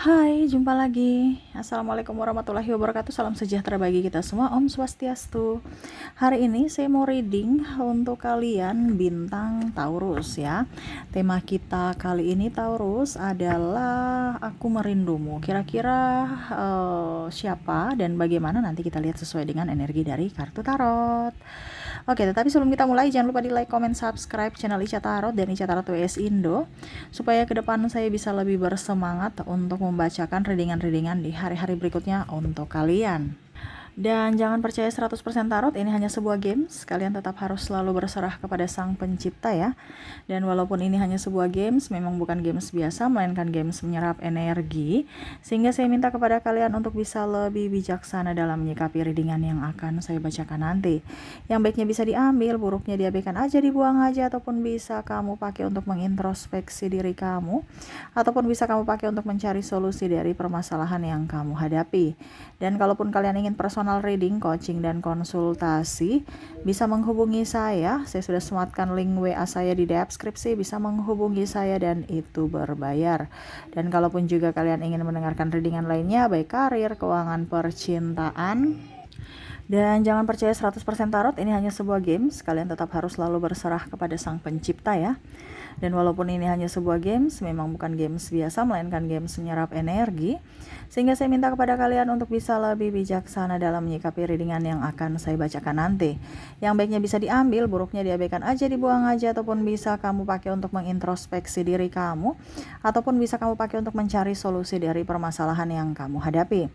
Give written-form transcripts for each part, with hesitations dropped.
Hai, jumpa lagi. Assalamualaikum warahmatullahi wabarakatuh. Salam sejahtera bagi kita semua. Om Swastiastu. Hari ini saya mau reading untuk kalian bintang Taurus ya. Tema kita kali ini Taurus adalah Aku Merindumu. Kira-kira siapa dan bagaimana, nanti kita lihat sesuai dengan energi dari kartu tarot. Oke, tetapi sebelum kita mulai, jangan lupa di like, comment, subscribe channel Ica Tarot dan Ica Tarot WS Indo, supaya ke depan saya bisa lebih bersemangat untuk membacakan readingan-readingan di hari-hari berikutnya untuk kalian. Dan jangan percaya 100% tarot, ini hanya sebuah games. Kalian tetap harus selalu berserah kepada sang pencipta ya. Dan walaupun ini hanya sebuah games, memang bukan games biasa, melainkan games menyerap energi. Sehingga saya minta kepada kalian untuk bisa lebih bijaksana dalam menyikapi readingan yang akan saya bacakan nanti. Yang baiknya bisa diambil, buruknya diabaikan aja, dibuang aja, ataupun bisa kamu pakai untuk mengintrospeksi diri kamu, ataupun bisa kamu pakai untuk mencari solusi dari permasalahan yang kamu hadapi. Dan kalaupun kalian ingin personal reading, coaching, dan konsultasi, bisa menghubungi saya. Saya sudah sematkan link WA saya di deskripsi, bisa menghubungi saya dan itu berbayar. Dan kalaupun juga kalian ingin mendengarkan readingan lainnya, baik karir, keuangan, percintaan, dan jangan percaya 100% tarot, ini hanya sebuah games. Kalian tetap harus selalu berserah kepada sang pencipta ya. Dan walaupun ini hanya sebuah games, memang bukan games biasa, melainkan games menyerap energi. Sehingga saya minta kepada kalian untuk bisa lebih bijaksana dalam menyikapi readingan yang akan saya bacakan nanti. Yang baiknya bisa diambil, buruknya diabaikan aja, dibuang aja, ataupun bisa kamu pakai untuk mengintrospeksi diri kamu, ataupun bisa kamu pakai untuk mencari solusi dari permasalahan yang kamu hadapi.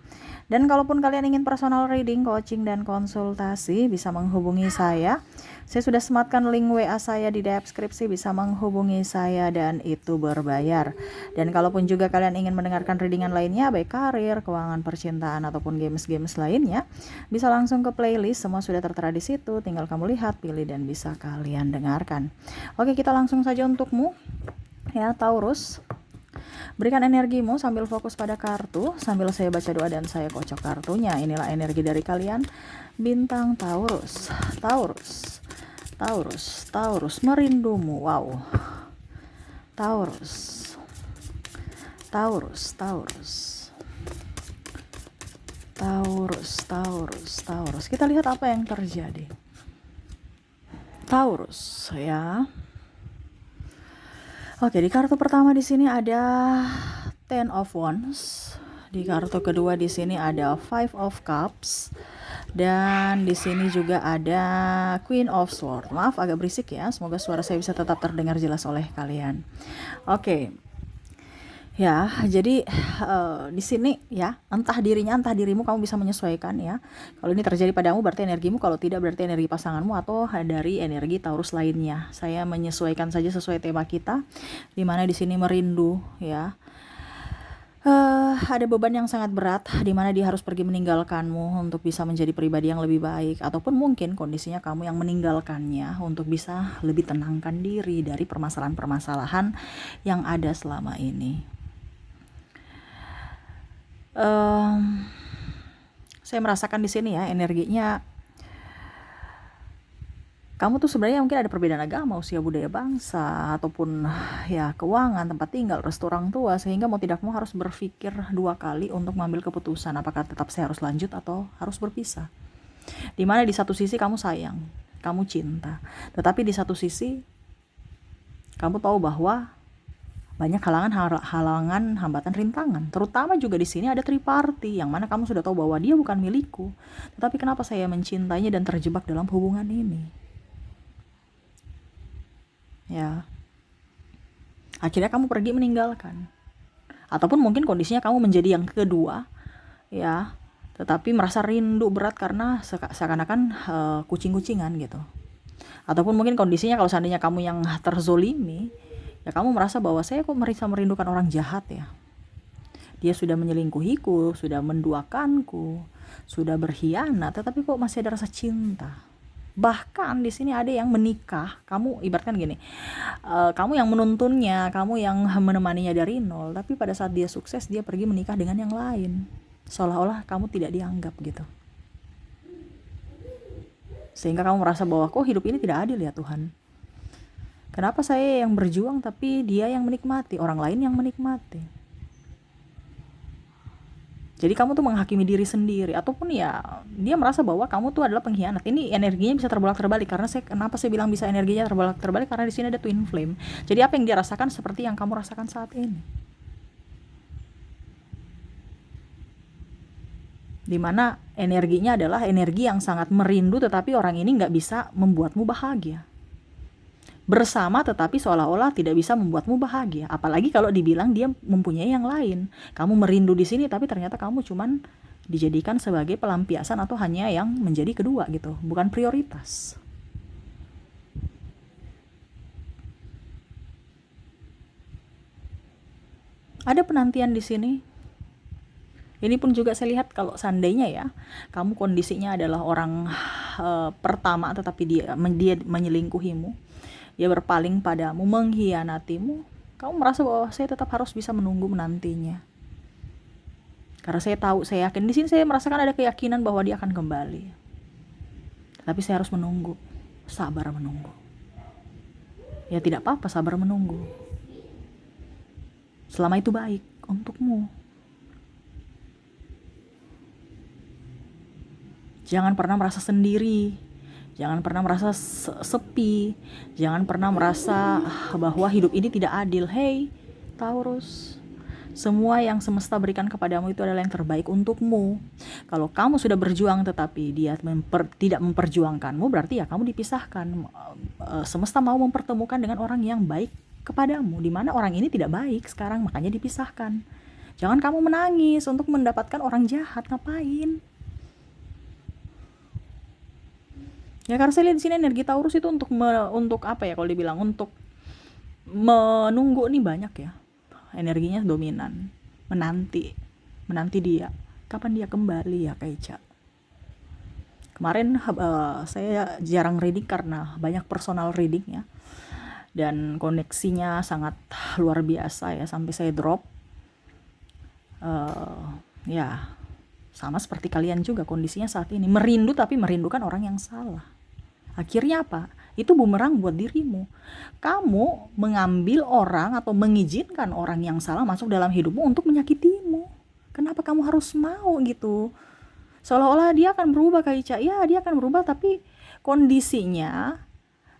Dan kalaupun kalian ingin personal reading, coaching, dan konsultasi, bisa menghubungi saya. Saya sudah sematkan link WA saya di deskripsi, bisa menghubungi saya dan itu berbayar. Dan kalaupun juga kalian ingin mendengarkan readingan lainnya, baik karir, keuangan, percintaan, ataupun games-games lainnya, bisa langsung ke playlist, semua sudah tertera di situ. Tinggal kamu lihat, pilih, dan bisa kalian dengarkan. Oke, kita langsung saja untukmu ya Taurus. Berikan energimu sambil fokus pada kartu, sambil saya baca doa dan saya kocok kartunya. Inilah energi dari kalian bintang Taurus. Taurus, Taurus, Taurus, merindumu. Wow. Taurus, Taurus, Taurus, Taurus, Taurus, Taurus. Kita lihat apa yang terjadi. Taurus ya. Oke, di kartu pertama di sini ada Ten of Wands. Di kartu kedua di sini ada Five of Cups. Dan di sini juga ada Queen of Swords. Maaf agak berisik ya. Semoga suara saya bisa tetap terdengar jelas oleh kalian. Oke. Ya, jadi di sini ya, entah dirinya, entah dirimu, kamu bisa menyesuaikan ya. Kalau ini terjadi padamu berarti energimu, kalau tidak berarti energi pasanganmu atau dari energi Taurus lainnya. Saya menyesuaikan saja sesuai tema kita, dimana di sini merindu ya. Ada beban yang sangat berat, dimana dia harus pergi meninggalkanmu untuk bisa menjadi pribadi yang lebih baik, ataupun mungkin kondisinya kamu yang meninggalkannya untuk bisa lebih tenangkan diri dari permasalahan-permasalahan yang ada selama ini. Saya merasakan di sini ya energinya. Kamu tuh sebenarnya mungkin ada perbedaan agama, usia, budaya, bangsa, ataupun ya keuangan, tempat tinggal, restu orang tua, sehingga mau tidak mau harus berpikir dua kali untuk mengambil keputusan apakah tetap saya harus lanjut atau harus berpisah. Dimana di satu sisi kamu sayang, kamu cinta, tetapi di satu sisi kamu tahu bahwa banyak halangan, hambatan, rintangan. Terutama juga di sini ada triparty, yang mana kamu sudah tahu bahwa dia bukan milikku, tetapi kenapa saya mencintainya dan terjebak dalam hubungan ini. Ya, akhirnya kamu pergi meninggalkan, ataupun mungkin kondisinya kamu menjadi yang kedua ya, tetapi merasa rindu berat karena seakan-akan kucing-kucingan gitu. Ataupun mungkin kondisinya kalau seandainya kamu yang terzolimi ya, kamu merasa bahwa saya kok merasa merindukan orang jahat ya, dia sudah menyelingkuhiku, sudah menduakanku, sudah berkhianat, tetapi kok masih ada rasa cinta. Bahkan di sini ada yang menikah, kamu ibaratkan gini, kamu yang menuntunnya, kamu yang menemaninya dari nol, tapi pada saat dia sukses dia pergi menikah dengan yang lain, seolah-olah kamu tidak dianggap gitu. Sehingga kamu merasa bahwa kok hidup ini tidak adil ya Tuhan. Kenapa saya yang berjuang tapi dia yang menikmati, orang lain yang menikmati. Jadi kamu tuh menghakimi diri sendiri, ataupun ya dia merasa bahwa kamu tuh adalah pengkhianat. Ini energinya bisa terbolak-terbalik, karena kenapa saya bilang bisa energinya terbolak-terbalik, karena di sini ada twin flame. Jadi apa yang dia rasakan seperti yang kamu rasakan saat ini. Dimana energinya adalah energi yang sangat merindu, tetapi orang ini nggak bisa membuatmu bahagia. Bersama tetapi seolah-olah tidak bisa membuatmu bahagia. Apalagi kalau dibilang dia mempunyai yang lain. Kamu merindu di sini tapi ternyata kamu cuman dijadikan sebagai pelampiasan atau hanya yang menjadi kedua gitu, bukan prioritas. Ada penantian di sini. Ini pun juga saya lihat kalau seandainya ya, kamu kondisinya adalah orang pertama tetapi dia menyelingkuhimu, dia berpaling padamu, mengkhianatimu, kamu merasa bahwa saya tetap harus bisa menunggu menantinya. Karena saya tahu, saya yakin, di sini saya merasakan ada keyakinan bahwa dia akan kembali. Tapi saya harus menunggu, sabar menunggu. Ya tidak apa-apa sabar menunggu. Selama itu baik untukmu. Jangan pernah merasa sendiri, jangan pernah merasa sepi, jangan pernah merasa bahwa hidup ini tidak adil. Hey Taurus, semua yang semesta berikan kepadamu itu adalah yang terbaik untukmu. Kalau kamu sudah berjuang tetapi dia tidak memperjuangkanmu, berarti ya kamu dipisahkan. Semesta mau mempertemukan dengan orang yang baik kepadamu, di mana orang ini tidak baik sekarang, makanya dipisahkan. Jangan kamu menangis untuk mendapatkan orang jahat, ngapain? Ya karena saya lihat di sini energi Taurus itu untuk apa ya, kalau dibilang untuk menunggu nih banyak ya. Energinya dominan, menanti dia. Kapan dia kembali ya Kaica? Kemarin saya jarang reading karena banyak personal reading ya. Dan koneksinya sangat luar biasa ya, sampai saya drop. Ya sama seperti kalian juga kondisinya saat ini, merindu tapi merindukan orang yang salah. Akhirnya apa? Itu bumerang buat dirimu. Kamu mengambil orang atau mengizinkan orang yang salah masuk dalam hidupmu untuk menyakitimu. Kenapa kamu harus mau gitu? Seolah-olah dia akan berubah Kaica. Ya dia akan berubah, tapi kondisinya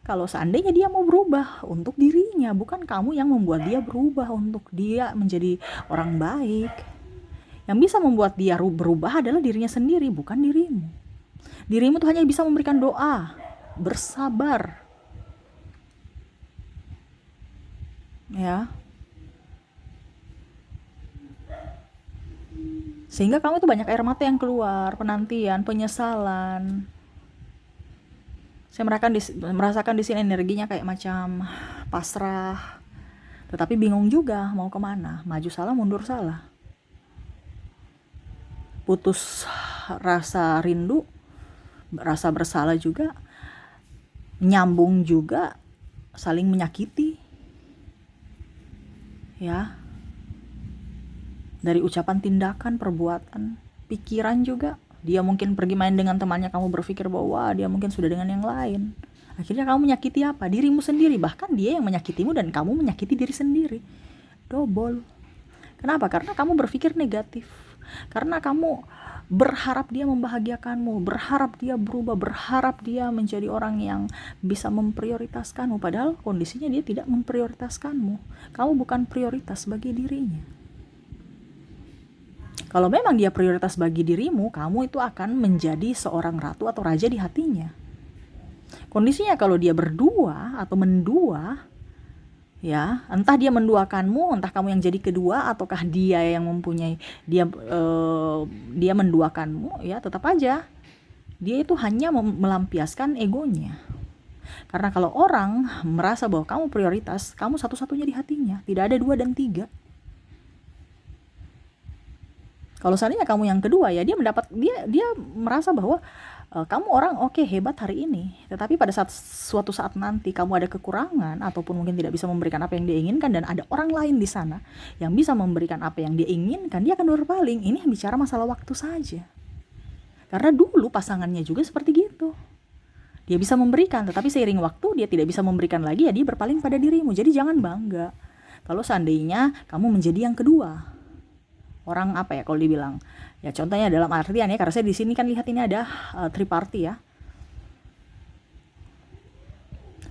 kalau seandainya dia mau berubah untuk dirinya, bukan kamu yang membuat dia berubah untuk dia menjadi orang baik. Yang bisa membuat dia berubah adalah dirinya sendiri, bukan dirimu. Dirimu tuh hanya bisa memberikan doa, bersabar, ya, sehingga kamu tuh banyak air mata yang keluar, penantian, penyesalan. Saya merasakan di sini energinya kayak macam pasrah, tetapi bingung juga mau kemana, maju salah, mundur salah, putus rasa rindu, rasa bersalah juga, nyambung juga, saling menyakiti ya, dari ucapan, tindakan, perbuatan, pikiran juga. Dia mungkin pergi main dengan temannya, kamu berpikir bahwa dia mungkin sudah dengan yang lain. Akhirnya kamu menyakiti apa? Dirimu sendiri. Bahkan dia yang menyakitimu dan kamu menyakiti diri sendiri. Double. Kenapa? Karena kamu berpikir negatif. Karena kamu berharap dia membahagiakanmu, berharap dia berubah, berharap dia menjadi orang yang bisa memprioritaskanmu, padahal kondisinya dia tidak memprioritaskanmu. Kamu bukan prioritas bagi dirinya. Kalau memang dia prioritas bagi dirimu, kamu itu akan menjadi seorang ratu atau raja di hatinya. Kondisinya kalau dia berdua atau mendua, ya, entah dia menduakanmu, entah kamu yang jadi kedua, ataukah dia yang mempunyai dia menduakanmu, ya tetap aja dia itu hanya melampiaskan egonya. Karena kalau orang merasa bahwa kamu prioritas, kamu satu-satunya di hatinya, tidak ada 2 dan 3. Kalau seandainya kamu yang kedua, ya dia merasa bahwa kamu orang oke, hebat hari ini, tetapi pada suatu saat nanti kamu ada kekurangan ataupun mungkin tidak bisa memberikan apa yang dia inginkan, dan ada orang lain di sana yang bisa memberikan apa yang dia inginkan, dia akan berpaling. Ini bicara masalah waktu saja. Karena dulu pasangannya juga seperti gitu. Dia bisa memberikan, tetapi seiring waktu dia tidak bisa memberikan lagi, ya dia berpaling pada dirimu. Jadi jangan bangga kalau seandainya kamu menjadi yang kedua. orang apa ya kalau dibilang, ya contohnya dalam artian ya, karena saya di sini kan lihat ini ada triparty ya.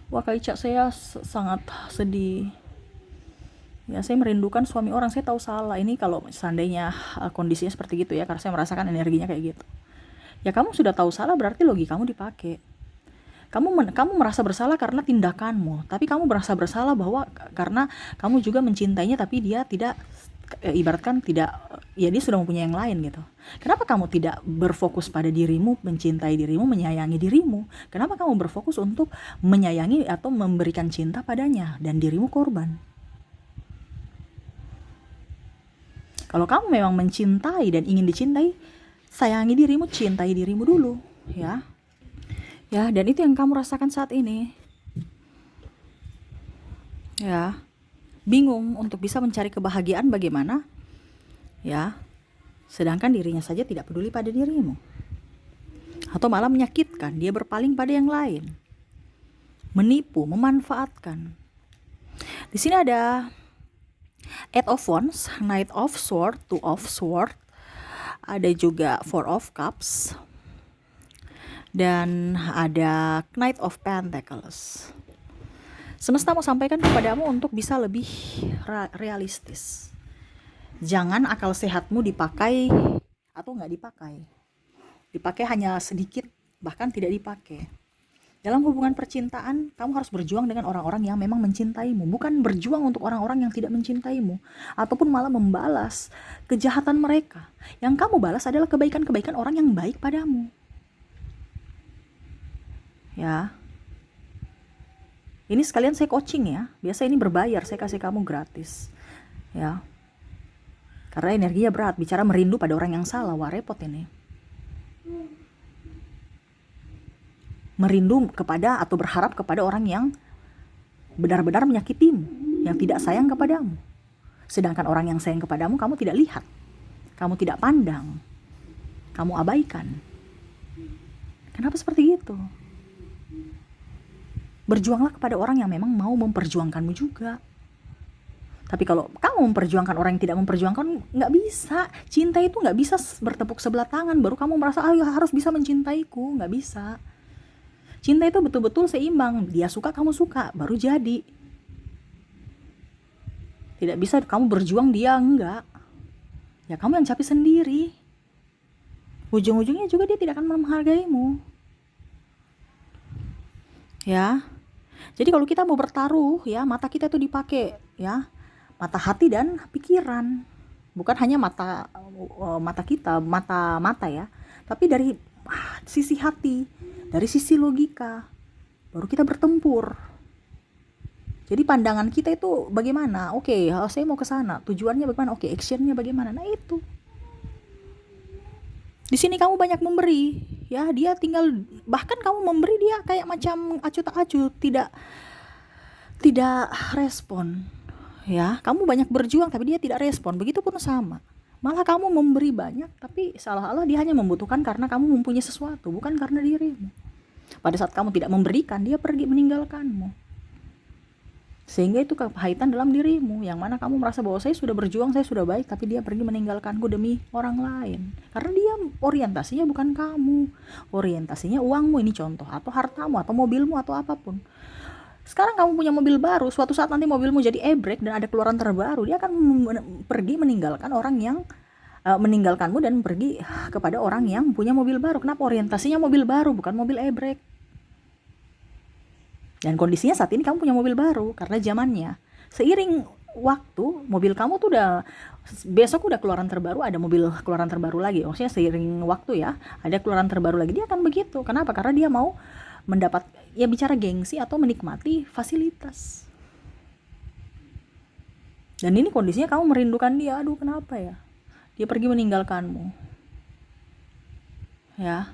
Wah Kak Ica, saya sangat sedih. Ya saya merindukan suami orang, saya tahu salah. Ini kalau seandainya kondisinya seperti gitu ya, karena saya merasakan energinya kayak gitu. Ya kamu sudah tahu salah, berarti logi kamu dipakai. Kamu merasa bersalah karena tindakanmu, tapi kamu merasa bersalah bahwa karena kamu juga mencintainya, tapi dia tidak, ibaratkan tidak, ya dia sudah mempunyai yang lain gitu. Kenapa kamu tidak berfokus pada dirimu, mencintai dirimu, menyayangi dirimu? Kenapa kamu berfokus untuk menyayangi atau memberikan cinta padanya dan dirimu korban? Kalau kamu memang mencintai dan ingin dicintai, sayangi dirimu, cintai dirimu dulu, ya. Ya, dan itu yang kamu rasakan saat ini. Ya. Bingung untuk bisa mencari kebahagiaan bagaimana? Ya. Sedangkan dirinya saja tidak peduli pada dirimu. Atau malah menyakitkan, dia berpaling pada yang lain. Menipu, memanfaatkan. Di sini ada Eight of Wands, Knight of Sword, Two of Sword, ada juga Four of Cups, dan ada Knight of Pentacles. Semesta mau sampaikan kepadamu untuk bisa lebih realistis. Jangan akal sehatmu dipakai atau nggak dipakai. Dipakai hanya sedikit, bahkan tidak dipakai. Dalam hubungan percintaan, kamu harus berjuang dengan orang-orang yang memang mencintaimu, bukan berjuang untuk orang-orang yang tidak mencintaimu, ataupun malah membalas kejahatan mereka. Yang kamu balas adalah kebaikan-kebaikan orang yang baik padamu. Ya. Ini sekalian saya coaching ya. Biasa ini berbayar, saya kasih kamu gratis. Ya. Karena energinya berat, bicara merindu pada orang yang salah, wah repot ini. Merindu kepada atau berharap kepada orang yang benar-benar menyakitimu, yang tidak sayang kepadamu. Sedangkan orang yang sayang kepadamu, kamu tidak lihat, kamu tidak pandang, kamu abaikan. Kenapa seperti itu? Berjuanglah kepada orang yang memang mau memperjuangkanmu juga. Tapi kalau kamu memperjuangkan orang yang tidak memperjuangkan, nggak bisa. Cinta itu nggak bisa bertepuk sebelah tangan baru kamu merasa harus bisa mencintaiku, nggak bisa. Cinta itu betul-betul seimbang, dia suka kamu suka, baru jadi. Tidak bisa kamu berjuang dia enggak. Ya kamu yang capek sendiri. Ujung-ujungnya juga dia tidak akan menghargaimu. Ya. Jadi kalau kita mau bertaruh ya, mata kita itu dipakai ya. Mata hati dan pikiran. Bukan hanya mata kita, mata ya. Tapi dari sisi hati, dari sisi logika, baru kita bertempur. Jadi pandangan kita itu bagaimana? Oke, saya mau ke sana. Tujuannya bagaimana? Oke, actionnya bagaimana? Nah itu. Di sini kamu banyak memberi, ya dia tinggal, bahkan kamu memberi dia kayak macam acuh tak acuh, tidak respon. Ya, kamu banyak berjuang tapi dia tidak respon. Begitupun sama. Malah kamu memberi banyak, tapi seolah-olah dia hanya membutuhkan karena kamu mempunyai sesuatu, bukan karena dirimu. Pada saat kamu tidak memberikan, dia pergi meninggalkanmu. Sehingga itu kepahitan dalam dirimu, yang mana kamu merasa bahwa saya sudah berjuang, saya sudah baik, tapi dia pergi meninggalkanku demi orang lain. Karena dia orientasinya bukan kamu, orientasinya uangmu, ini contoh, atau hartamu, atau mobilmu, atau apapun. Sekarang kamu punya mobil baru, suatu saat nanti mobilmu jadi e-brake dan ada keluaran terbaru, dia akan pergi meninggalkan orang yang meninggalkanmu dan pergi kepada orang yang punya mobil baru. Kenapa? Orientasinya mobil baru, bukan mobil e-brake. Dan kondisinya saat ini kamu punya mobil baru karena zamannya. Seiring waktu, mobil kamu tuh udah, besok udah keluaran terbaru, ada mobil keluaran terbaru lagi. Maksudnya seiring waktu ya, ada keluaran terbaru lagi. Dia akan begitu. Kenapa? Karena dia mau mendapat, ya bicara gengsi atau menikmati fasilitas. Dan ini kondisinya kamu merindukan dia. Aduh, kenapa ya? Dia pergi meninggalkanmu. Ya.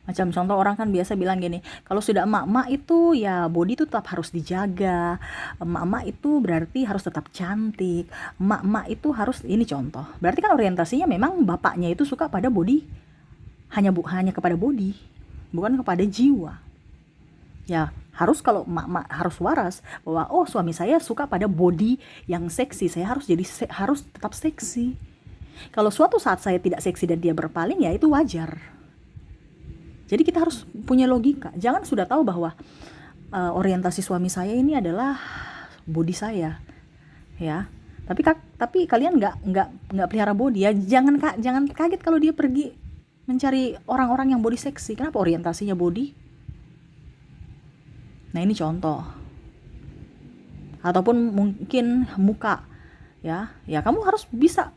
Macam contoh orang kan biasa bilang gini, kalau sudah emak-emak itu ya body itu tetap harus dijaga. Emak-emak itu berarti harus tetap cantik. Emak-emak itu harus, ini contoh. Berarti kan orientasinya memang bapaknya itu suka pada body, hanya kepada body, bukan kepada jiwa. Ya, harus kalau emak-emak harus waras bahwa oh suami saya suka pada body yang seksi, saya harus harus tetap seksi. Kalau suatu saat saya tidak seksi dan dia berpaling, ya itu wajar. Jadi kita harus punya logika. Jangan sudah tahu bahwa orientasi suami saya ini adalah body saya, ya. Tapi kalian nggak pelihara body ya. Jangan kaget kalau dia pergi mencari orang-orang yang body seksi. Kenapa orientasinya body? Nah ini contoh. Ataupun mungkin muka, ya kamu harus bisa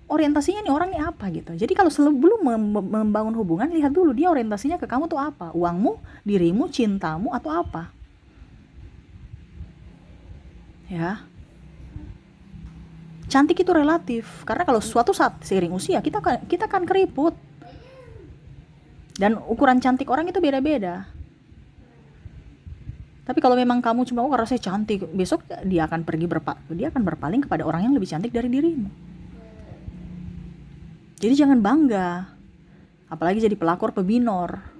orientasinya nih orangnya apa gitu. Jadi kalau sebelum membangun hubungan, lihat dulu dia orientasinya ke kamu tuh apa. Uangmu, dirimu, cintamu, atau apa. Ya. Cantik itu relatif. Karena kalau suatu saat seiring usia, kita akan keriput. Dan ukuran cantik orang itu beda-beda. Tapi kalau memang kamu cuma karena saya cantik, besok dia akan berpaling kepada orang yang lebih cantik dari dirimu. Jadi jangan bangga, apalagi jadi pelakor peminor.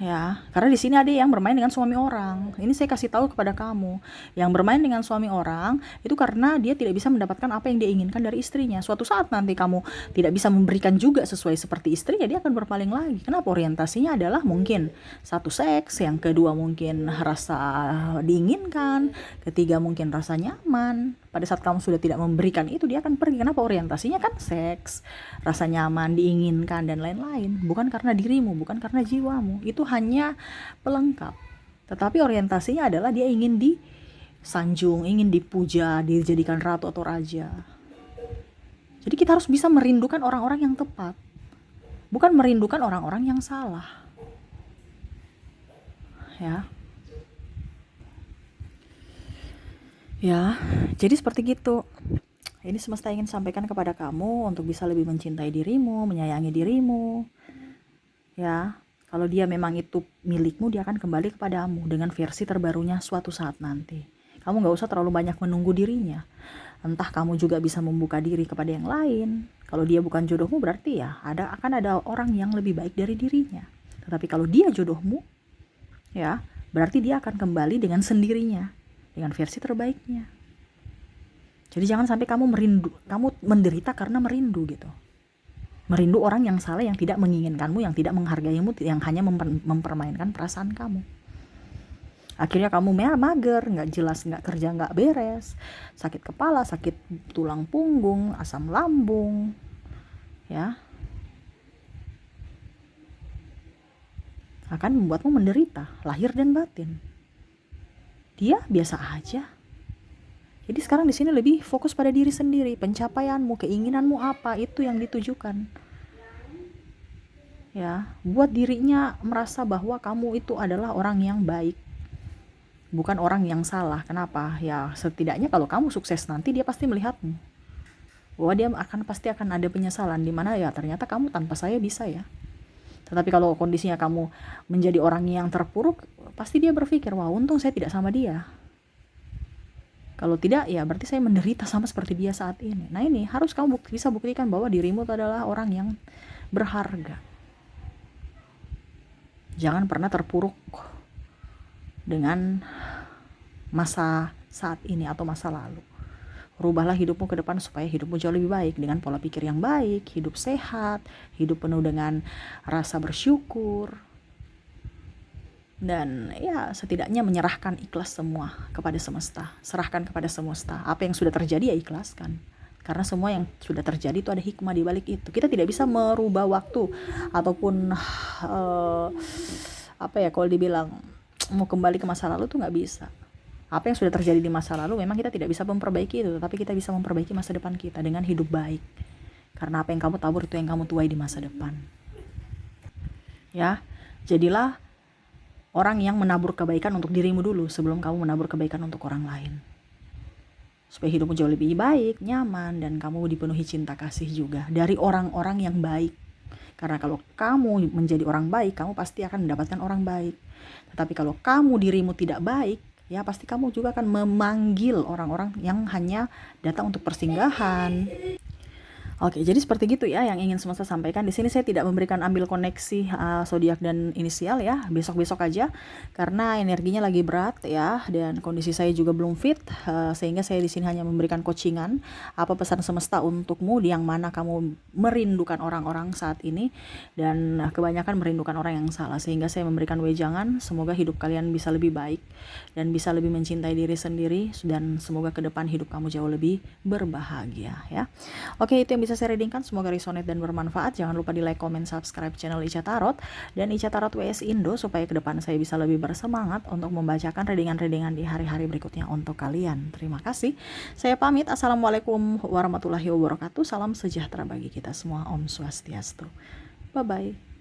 Ya, karena di sini ada yang bermain dengan suami orang. Ini saya kasih tahu kepada kamu, yang bermain dengan suami orang itu karena dia tidak bisa mendapatkan apa yang dia inginkan dari istrinya. Suatu saat nanti kamu tidak bisa memberikan juga sesuai seperti istrinya, dia akan berpaling lagi. Kenapa? Orientasinya adalah mungkin satu seks, yang kedua mungkin rasa diinginkan, ketiga mungkin rasa nyaman. Pada saat kamu sudah tidak memberikan itu, dia akan pergi. Kenapa? Orientasinya kan seks, rasa nyaman, diinginkan, dan lain-lain. Bukan karena dirimu, bukan karena jiwamu. Itu hanya pelengkap. Tetapi orientasinya adalah dia ingin disanjung, ingin dipuja, dijadikan ratu atau raja. Jadi kita harus bisa merindukan orang-orang yang tepat. Bukan merindukan orang-orang yang salah. Ya, jadi seperti gitu. Ini semesta ingin sampaikan kepada kamu untuk bisa lebih mencintai dirimu, menyayangi dirimu. Ya, kalau dia memang itu milikmu, dia akan kembali kepadamu dengan versi terbarunya suatu saat nanti. Kamu gak usah terlalu banyak menunggu dirinya. Entah kamu juga bisa membuka diri kepada yang lain. Kalau dia bukan jodohmu, berarti ya akan ada orang yang lebih baik dari dirinya. Tetapi kalau dia jodohmu, ya berarti dia akan kembali dengan sendirinya, dengan versi terbaiknya. Jadi jangan sampai kamu menderita karena merindu gitu. Merindu orang yang salah, yang tidak menginginkanmu, yang tidak menghargaimu, yang hanya mempermainkan perasaan kamu. Akhirnya kamu mager, gak jelas, gak kerja, gak beres, sakit kepala, sakit tulang punggung, asam lambung, ya, akan membuatmu menderita, lahir dan batin. Dia biasa aja. Jadi sekarang di sini lebih fokus pada diri sendiri, pencapaianmu, keinginanmu apa, itu yang ditujukan. Ya, buat dirinya merasa bahwa kamu itu adalah orang yang baik, bukan orang yang salah. Kenapa? Ya setidaknya kalau kamu sukses nanti, dia pasti melihatmu bahwa dia pasti akan ada penyesalan, di mana ya ternyata kamu tanpa saya bisa ya. Tetapi kalau kondisinya kamu menjadi orang yang terpuruk, pasti dia berpikir, wah untung saya tidak sama dia. Kalau tidak, ya berarti saya menderita sama seperti dia saat ini. Nah ini harus kamu bisa buktikan bahwa dirimu itu adalah orang yang berharga. Jangan pernah terpuruk dengan masa saat ini atau masa lalu. Rubahlah hidupmu ke depan supaya hidupmu jauh lebih baik, dengan pola pikir yang baik, hidup sehat, hidup penuh dengan rasa bersyukur, dan ya setidaknya menyerahkan ikhlas semua kepada semesta. Serahkan kepada semesta. Apa yang sudah terjadi ya ikhlaskan. Karena semua yang sudah terjadi itu ada hikmah di balik itu. Kita tidak bisa merubah waktu ataupun kalau dibilang mau kembali ke masa lalu tuh nggak bisa. Apa yang sudah terjadi di masa lalu memang kita tidak bisa memperbaiki itu, tapi kita bisa memperbaiki masa depan kita dengan hidup baik. Karena apa yang kamu tabur itu yang kamu tuai di masa depan. Ya, jadilah orang yang menabur kebaikan untuk dirimu dulu sebelum kamu menabur kebaikan untuk orang lain. Supaya hidupmu jauh lebih baik, nyaman, dan kamu dipenuhi cinta kasih juga dari orang-orang yang baik. Karena kalau kamu menjadi orang baik, kamu pasti akan mendapatkan orang baik. Tetapi kalau kamu dirimu tidak baik, ya pasti kamu juga akan memanggil orang-orang yang hanya datang untuk persinggahan, Oke, jadi seperti gitu ya yang ingin semesta sampaikan. Di sini saya tidak memberikan ambil koneksi zodiak dan inisial ya. Besok-besok aja karena energinya lagi berat ya dan kondisi saya juga belum fit sehingga saya di sini hanya memberikan coachingan. Apa pesan semesta untukmu yang mana kamu merindukan orang-orang saat ini dan kebanyakan merindukan orang yang salah sehingga saya memberikan wejangan semoga hidup kalian bisa lebih baik dan bisa lebih mencintai diri sendiri dan semoga ke depan hidup kamu jauh lebih berbahagia ya. Oke, itu yang bisa saya readingkan. Semoga resonate dan bermanfaat. Jangan lupa di like, comment, subscribe channel Ica Tarot dan Ica Tarot WS Indo supaya ke depan saya bisa lebih bersemangat untuk membacakan readingan-readingan di hari-hari berikutnya untuk kalian. Terima kasih. Saya pamit. Assalamualaikum warahmatullahi wabarakatuh. Salam sejahtera bagi kita semua. Om Swastiastu. Bye-bye.